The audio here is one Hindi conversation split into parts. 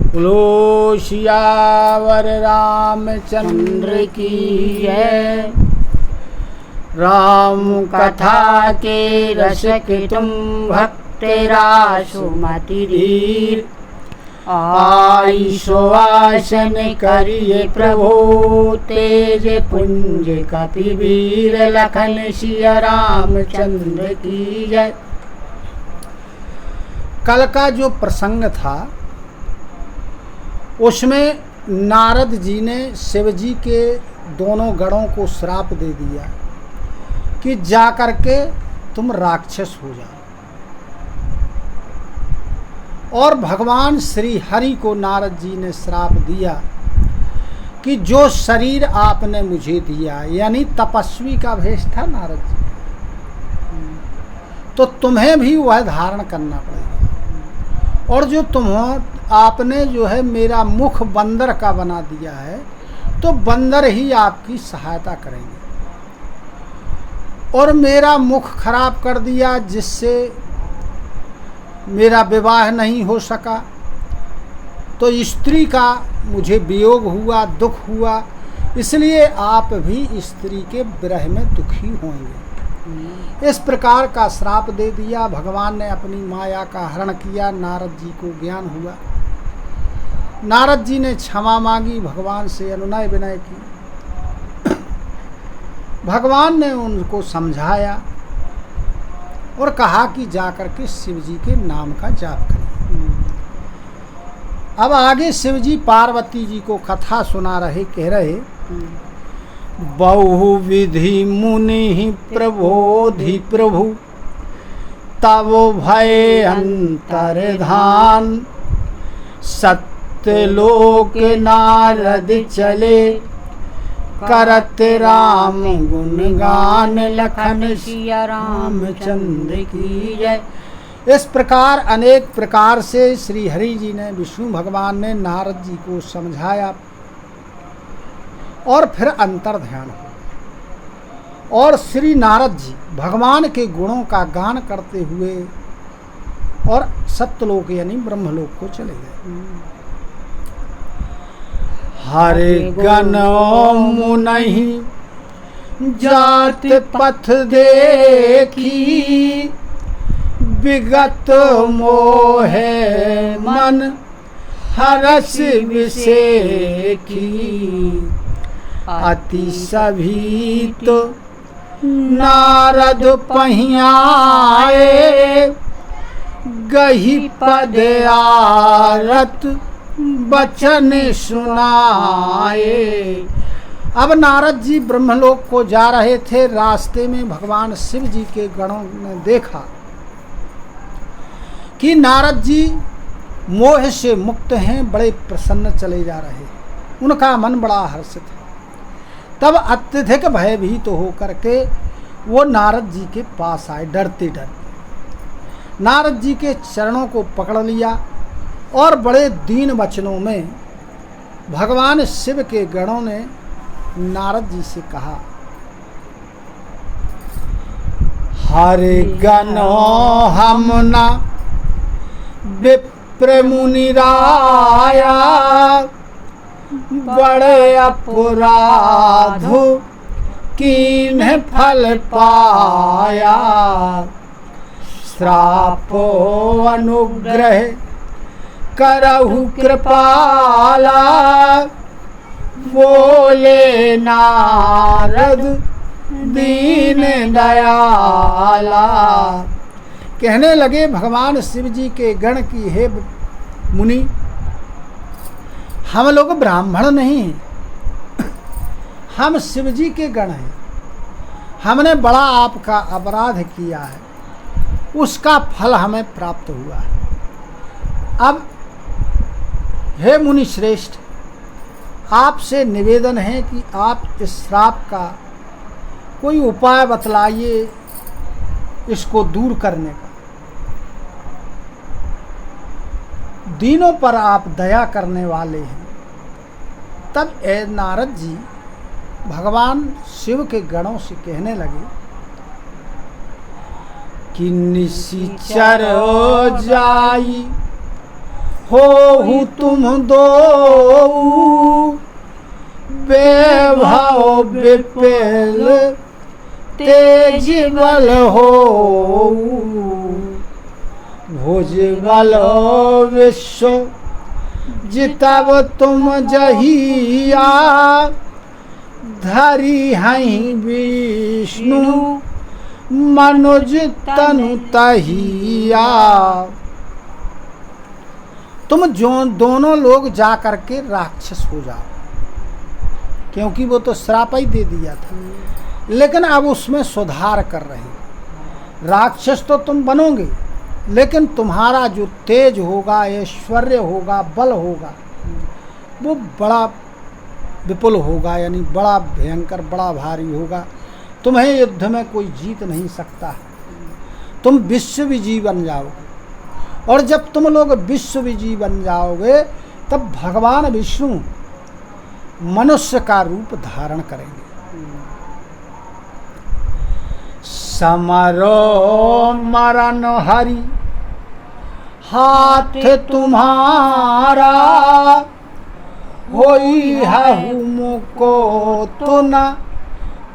बोलो सियावर रामचंद्र की जय। राम कथा के रसक तुम भक्त रासुमति धीर। आई सुवासन करिए प्रभु तेज पुंज कपि वीर। लखन सिया रामचंद्र की जय। कल का जो प्रसंग था उसमें नारद जी ने शिव जी के दोनों गणों को श्राप दे दिया कि जा करके तुम राक्षस हो जाओ। और भगवान श्री हरि को नारद जी ने श्राप दिया कि जो शरीर आपने मुझे दिया, यानी तपस्वी का भेष था नारद जी, तो तुम्हें भी वह धारण करना पड़ेगा। और जो आपने जो है मेरा मुख बंदर का बना दिया है, तो बंदर ही आपकी सहायता करेंगे। और मेरा मुख खराब कर दिया जिससे मेरा विवाह नहीं हो सका, तो स्त्री का मुझे वियोग हुआ, दुख हुआ, इसलिए आप भी स्त्री के विरह में दुखी होंगे। इस प्रकार का श्राप दे दिया। भगवान ने अपनी माया का हरण किया। नारद जी को ज्ञान हुआ। नारद जी ने क्षमा मांगी, भगवान से अनुनय विनय की। भगवान ने उनको समझाया और कहा कि जाकर के शिव जी के नाम का जाप करें। अब आगे शिव जी पार्वती जी को कथा सुना रहे, कह रहे बहुविधि मुनि प्रबोधि प्रभु तब भय अंतर्धान। सत्यलोक नारद चले करत राम गुणगान। लखन सिया रामचंद्र की जय। इस प्रकार अनेक प्रकार से श्री हरि जी ने, विष्णु भगवान ने नारद जी को समझाया और फिर अंतर ध्यान हो। और श्री नारद जी भगवान के गुणों का गान करते हुए और सत्यलोक यानी ब्रह्मलोक को चले गए। हरे गनो मुनहि जात पथ देखी। विगत मोहे मन हरस विसेखी। अति सभीत नारद पहियाए। गही पद आरत बचन सुनाए। अब नारद जी ब्रह्मलोक को जा रहे थे। रास्ते में भगवान शिव जी के गणों ने देखा कि नारद जी मोह से मुक्त हैं, बड़े प्रसन्न चले जा रहे हैं। उनका मन बड़ा हर्षित है। तब अत्यधिक भयभीत होकर के वो नारद जी के पास आए, डरते डरते। नारद जी के चरणों को पकड़ लिया और बड़े दीन वचनों में भगवान शिव के गणों ने नारद जी से कहा, हरे गणो हम न विप्र मुनि राया। बड़े अपराधु कीन फल पाया। श्रापो अनुग्रह करहु कृपाला। बोले नारद दीन दयाला। कहने लगे भगवान शिव जी के गण की, हे मुनि, हम लोग ब्राह्मण नहीं हैं, हम शिव जी के गण हैं। हमने बड़ा आपका अपराध किया है, उसका फल हमें प्राप्त हुआ है। अब हे मुनि श्रेष्ठ, आपसे निवेदन है कि आप इस श्राप का कोई उपाय बतलाइए, इसको दूर करने का। दीनों पर आप दया करने वाले हैं। तब ए नारद जी भगवान शिव के गणों से कहने लगे कि निशिचर जाई हो तुम दो बेभाव विपिल तेज बल हो भुज बल विश्व जितब तुम जहिया धरी हई विष्णु मनुज तनु तहिया। तुम जो दोनों लोग जा करके राक्षस हो जाओ, क्योंकि वो तो श्राप ही दे दिया था, लेकिन अब उसमें सुधार कर रहे। राक्षस तो तुम बनोगे, लेकिन तुम्हारा जो तेज होगा, ऐश्वर्य होगा, बल होगा, वो बड़ा विपुल होगा, यानी बड़ा भयंकर, बड़ा भारी होगा। तुम्हें युद्ध में कोई जीत नहीं सकता। तुम विश्व विजयी बन जाओगे, और जब तुम लोग विश्व विजयी बन जाओगे तब भगवान विष्णु मनुष्य का रूप धारण करेंगे। समरो मरण हरि हाथ तुम्हारा होई हहु मुको तो न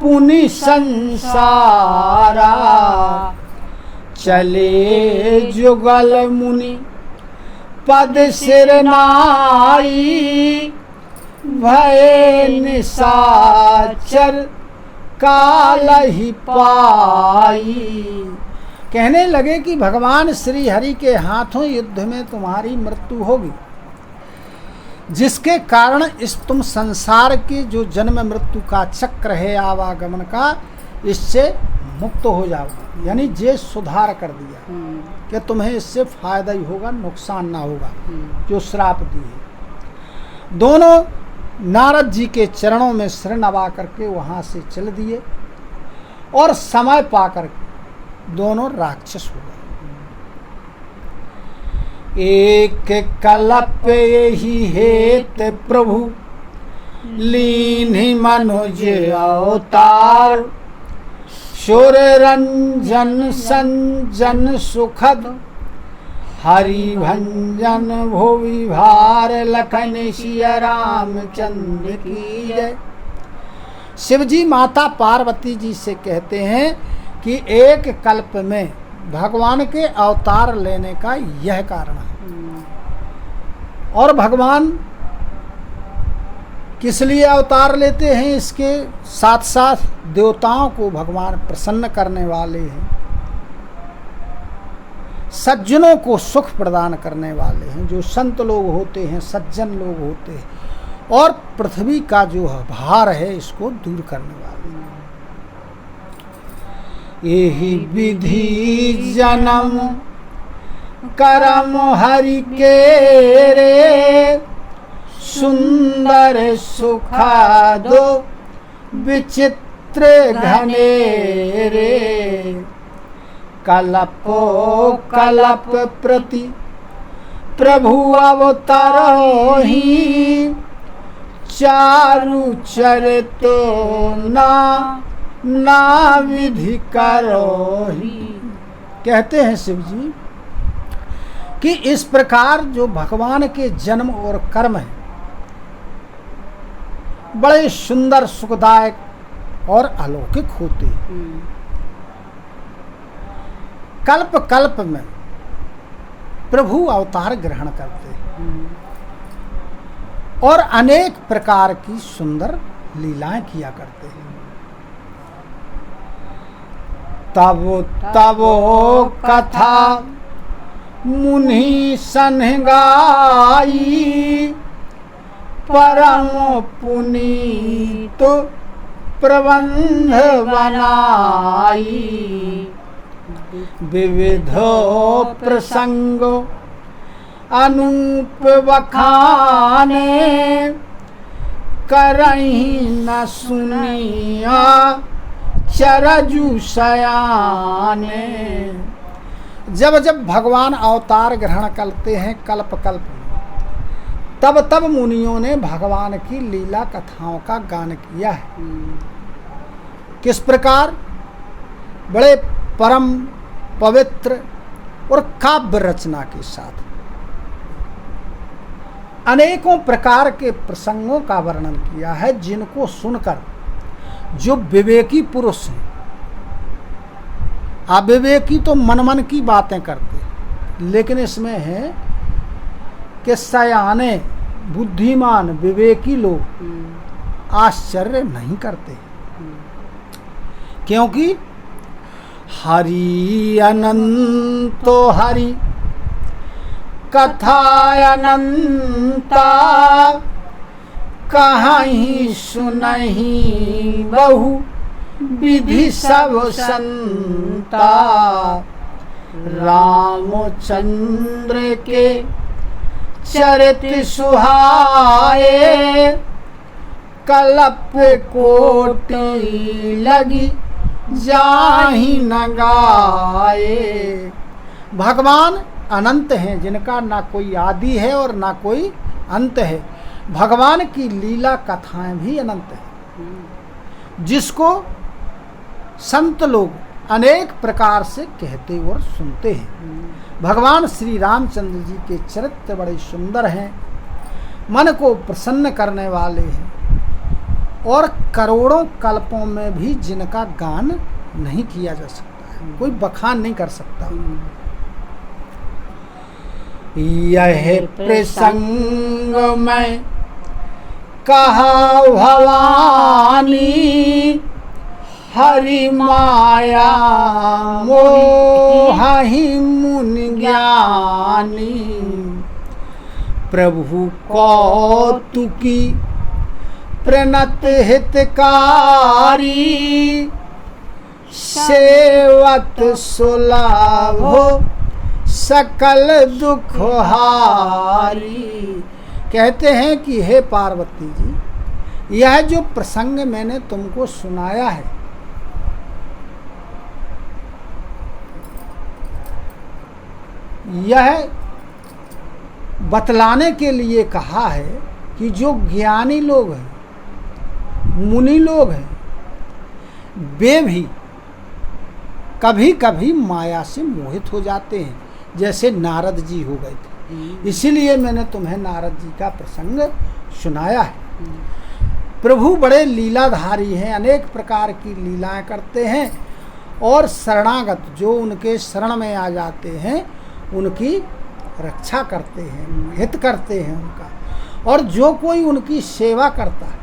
पुनि संसारा। चले जुगल मुनि पद सिर नाई भय निशाचर काल ही पाई। कहने लगे कि भगवान श्री हरि के हाथों युद्ध में तुम्हारी मृत्यु होगी, जिसके कारण इस तुम संसार की जो जन्म मृत्यु का चक्र है आवागमन का, इससे मुक्त हो जाओगे। यानी जे सुधार कर दिया कि तुम्हें इससे फायदा ही होगा, नुकसान ना होगा, जो श्राप दिए। दोनों नारद जी के चरणों में सिर नवा करके वहां से चल दिए, और समय पाकर दोनों राक्षस हो गए। एक कलप ही हेत प्रभु लीन्हि मनुज अवतार। शूर रंजन संजन सुखद हरि भंजन भुवि भार लखन सिया रामचंद्र की जय। शिवजी माता पार्वती जी से कहते हैं कि एक कल्प में भगवान के अवतार लेने का यह कारण है। और भगवान किस लिए अवतार लेते हैं, इसके साथ साथ देवताओं को भगवान प्रसन्न करने वाले हैं, सज्जनों को सुख प्रदान करने वाले हैं, जो संत लोग होते हैं, सज्जन लोग होते हैं, और पृथ्वी का जो भार है इसको दूर करने वाले हैं। यही विधि जन्म करम हरि के रे सुंदर सुखादो विचित्र घने रे। कलपो कलप प्रति प्रभु अवतारो ही चारु चरितो ना विधि करो ही। कहते हैं शिव जी कि इस प्रकार जो भगवान के जन्म और कर्म है बड़े सुंदर सुखदायक और अलौकिक होते हैं। कल्प कल्प में प्रभु अवतार ग्रहण करते हैं और अनेक प्रकार की सुंदर लीलाएं किया करते हैं। तब कथा मुनि सनगाई परम पुनीत प्रबंध बनाई। विविधो प्रसंग अनूप बखाने करही न सुनिया चरजु सयाने। जब जब भगवान अवतार ग्रहण करते हैं कल्प कल्प में, तब तब मुनियों ने भगवान की लीला कथाओं का गान किया है। किस प्रकार? बड़े परम पवित्र और काव्य रचना के साथ। अनेकों प्रकार के प्रसंगों का वर्णन किया है, जिनको सुनकर जो विवेकी पुरुष हैं, अविवेकी तो मन मन की बातें करते, लेकिन इसमें है कि सयाने बुद्धिमान विवेकी लोग आश्चर्य नहीं करते, क्योंकि हरि अनंतो हरि कथा अनंता, कहीं सुनहि बहु विधि सब संता। रामचंद्र के चरित्र सुहाए, कल्प कोटि लगी जाहि न गाए। भगवान अनंत हैं, जिनका ना कोई आदि है और ना कोई अंत है। भगवान की लीला कथाएं भी अनंत है, जिसको संत लोग अनेक प्रकार से कहते और सुनते हैं। भगवान श्री रामचंद्र जी के चरित्र बड़े सुंदर हैं, मन को प्रसन्न करने वाले हैं, और करोड़ों कल्पों में भी जिनका गान नहीं किया जा सकता है, कोई बखान नहीं कर सकता। यह प्रसंग में कहा भवानी, हरि माया मोहि मुनि ज्ञानी। प्रभु कौतुकी प्रणत हितकारी, सेवत सुलभो सकल दुख हारी। कहते हैं कि हे पार्वती जी, यह जो प्रसंग मैंने तुमको सुनाया है, यह बतलाने के लिए कहा है कि जो ज्ञानी लोग हैं, मुनि लोग हैं, वे भी कभी कभी माया से मोहित हो जाते हैं, जैसे नारद जी हो गए थे। इसीलिए मैंने तुम्हें नारद जी का प्रसंग सुनाया है। प्रभु बड़े लीलाधारी हैं, अनेक प्रकार की लीलाएं करते हैं, और शरणागत जो उनके शरण में आ जाते हैं उनकी रक्षा करते हैं, हित करते हैं उनका। और जो कोई उनकी सेवा करता है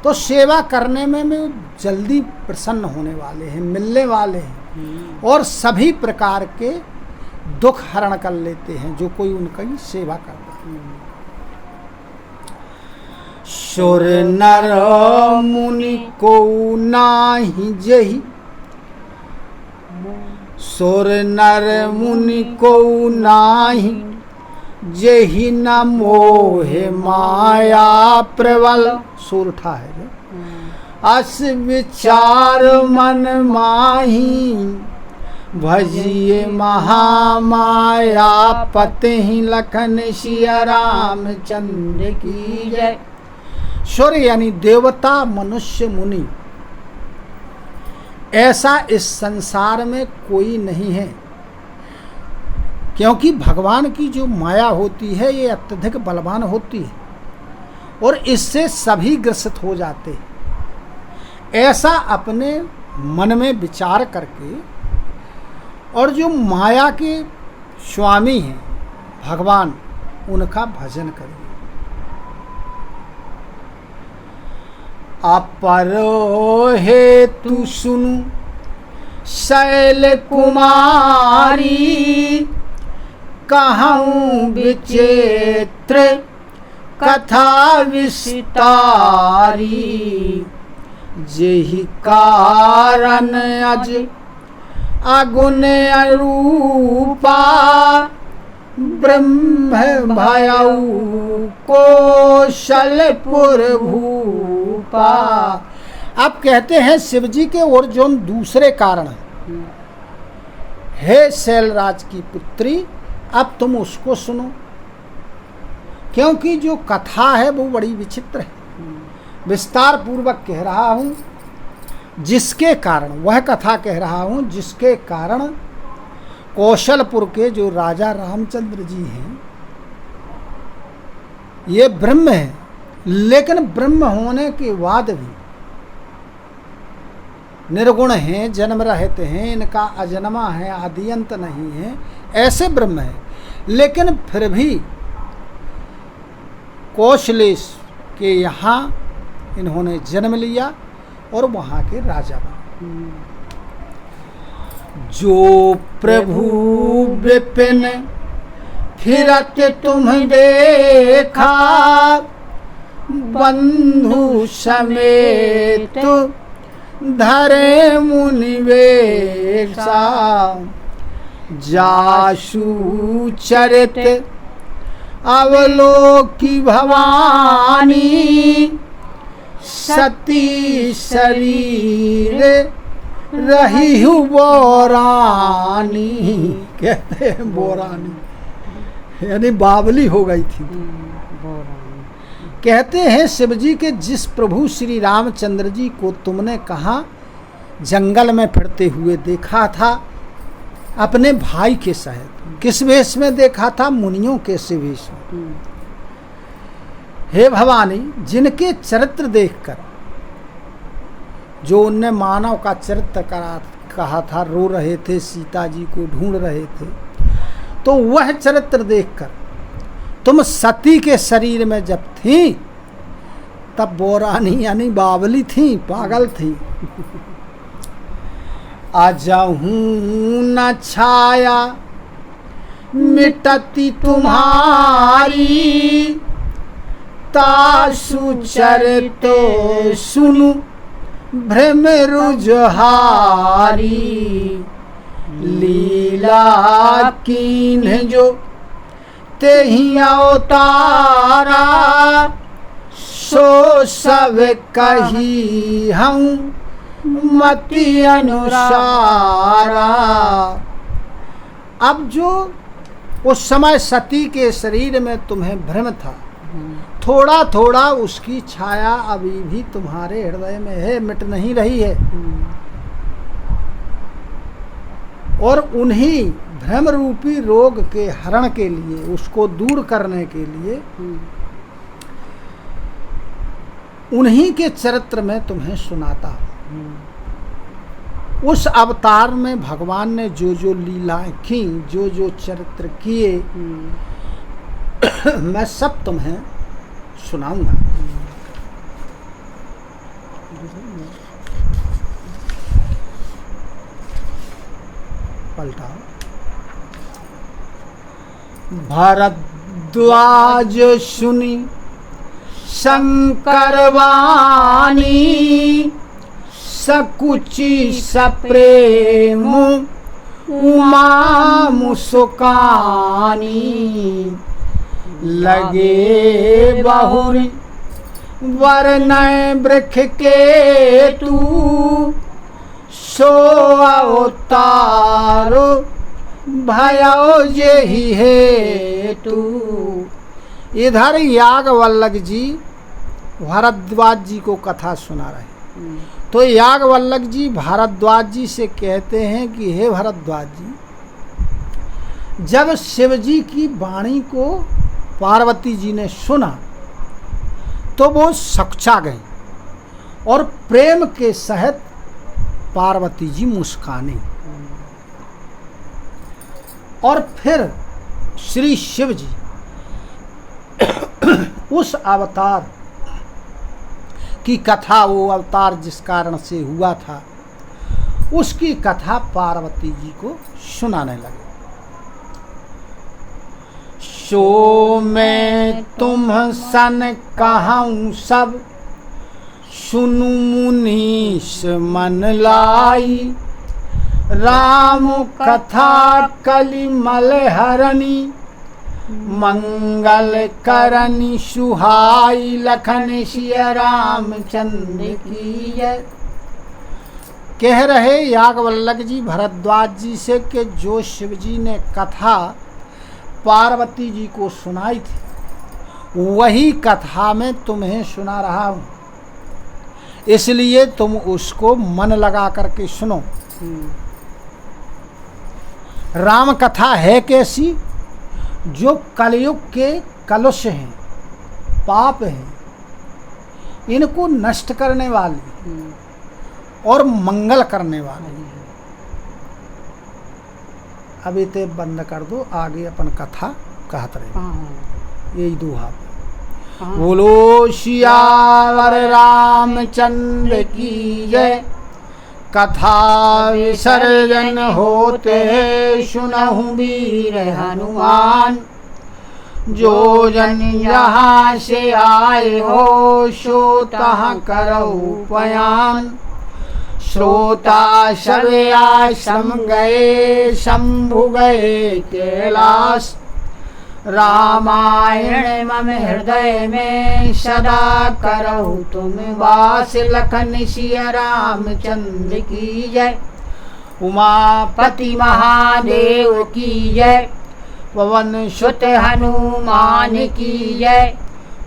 तो सेवा करने में जल्दी प्रसन्न होने वाले हैं, मिलने वाले हैं, और सभी प्रकार के दुख हरण कर लेते हैं जो कोई उनकी सेवा करता है। सुर नर मुनि को नाही जही, सुर नर मुनि को नाही जही न मोहे माया प्रबल। सूरठा है जो अस विचार मन माही, भजिए महामाया पते ही लखन सिया रामचंद्र की जय। सुर यानी देवता, मनुष्य, मुनि, ऐसा इस संसार में कोई नहीं है, क्योंकि भगवान की जो माया होती है ये अत्यधिक बलवान होती है और इससे सभी ग्रसित हो जाते हैं। ऐसा अपने मन में विचार करके, और जो माया के स्वामी हैं भगवान, उनका भजन करिए। अपरो हेतु सुनु शैल कुमारी, कहूँ विचित्र कथा विस्तारी। जेहि कारण अज अगुण अरूपा, ब्रह्म भयऊ कौशलपुर भूपा। अब कहते हैं शिव जी के और जो दूसरे कारण हैं, हे शैलराज की पुत्री, अब तुम उसको सुनो, क्योंकि जो कथा है वो बड़ी विचित्र है। विस्तार पूर्वक कह रहा हूँ, जिसके कारण, वह कथा कह रहा हूँ जिसके कारण कौशलपुर के जो राजा रामचंद्र जी हैं, ये ब्रह्म है, लेकिन ब्रह्म होने के बाद भी निर्गुण हैं, जन्म रहित हैं, इनका अजन्मा है, आदिअंत नहीं है, ऐसे ब्रह्म है। लेकिन फिर भी कौशलेश के यहाँ इन्होंने जन्म लिया और वहाँ के राजा बने। जो प्रभु विपिन फिरत तुम देखा, बंधु समेत धरे मुनिवेशा, जासु चरित अवलोकी भवानी, सती शरीर रही हूँ बोरानी। कहते हैं बोरानी, यानी बावली हो गई थी। कहते हैं शिव जी के जिस प्रभु श्री रामचंद्र जी को तुमने कहा जंगल में फिरते हुए देखा था अपने भाई के सहित, किस वेश में देखा था? मुनियों के से वेश में। हे भवानी, जिनके चरित्र देखकर, जो उनने मानव का चरित्र कहा था, रो रहे थे, सीता जी को ढूंढ रहे थे, तो वह चरित्र देखकर तुम सती के शरीर में जब थी तब बोरानी यानी बावली थी, पागल थी। आजहूं न छाया मिटती तुम्हारी, तासु चरितो सुनु भ्रम रुजहारी, लीला कीन्ह जो तेहि अवतारा, सो सब कही हम मति अनुसारा। अब जो उस समय सती के शरीर में तुम्हें भ्रम था, थोड़ा थोड़ा उसकी छाया अभी भी तुम्हारे हृदय में है, मिट नहीं रही है। और उन्हीं भ्रम रूपी रोग के हरण के लिए, उसको दूर करने के लिए उन्हीं के चरित्र में तुम्हें सुनाता हूँ। उस अवतार में भगवान ने जो जो लीलाएं की, जो जो चरित्र किए, मैं सब तुम्हें सुनाऊंगा। पलटाओ। भरद्वाज सुनी शंकर वाणी, सकुची सप्रेम उमा मुस्कानी, लगे बहुरी वरनय वृक्ष के तू, सो अवतारो भयो जेहि हेतु। इधर याज्ञवल्क्य जी भारद्वाज जी को कथा सुना रहे। तो याज्ञवल्क्य जी भारद्वाज जी से कहते हैं कि हे भारद्वाज जी, जब शिव जी की वाणी को पार्वती जी ने सुना तो वो सकचा गई और प्रेम के सहित पार्वती जी मुस्कानी। और फिर श्री शिव जी उस अवतार की कथा, वो अवतार जिस कारण से हुआ था, उसकी कथा पार्वती जी को सुनाने लगे। सो मैं तुम सन कहूँ सब, सुनु मुनीष मन लाई, राम कथा कलिमल हरणी, मंगल करनी सुहाई, लखन सिया रामचंद्र की जय। कह रहे याज्ञवल्क्य जी भरद्वाज जी से कि जो शिव जी ने कथा पार्वती जी को सुनाई थी, वही कथा में तुम्हें सुना रहा हूँ, इसलिए तुम उसको मन लगा करके सुनो। राम कथा है कैसी? जो कलयुग के कलुष हैं, पाप है, इनको नष्ट करने वाली और मंगल करने वाली। अभी ते बंद कर दो, आगे अपन कथा कहत रहे। यही दुहा बोलो सियावर रामचंद्र की जय। कथा विसर्जन होते सुनहु वीर हनुमान। जो जन यहाँ से आए हो सो तहाँ करऊ पयान। श्रोता सब आश्रम गए शंभु गए कैलाश। रामायण मम हृदय में सदा करहु तुम वास। लखन सिया रामचंद्र की जय। उमापति महादेव की जय। पवन सुत हनुमान की जय।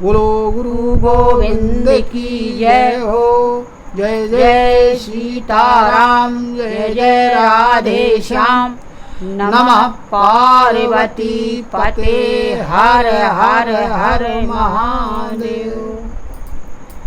बोलो गुरु गोविंद की जय हो। जय जय सीताराम, जय जय राधे श्याम। नमः पार्वती पते हर हर हर महादेव।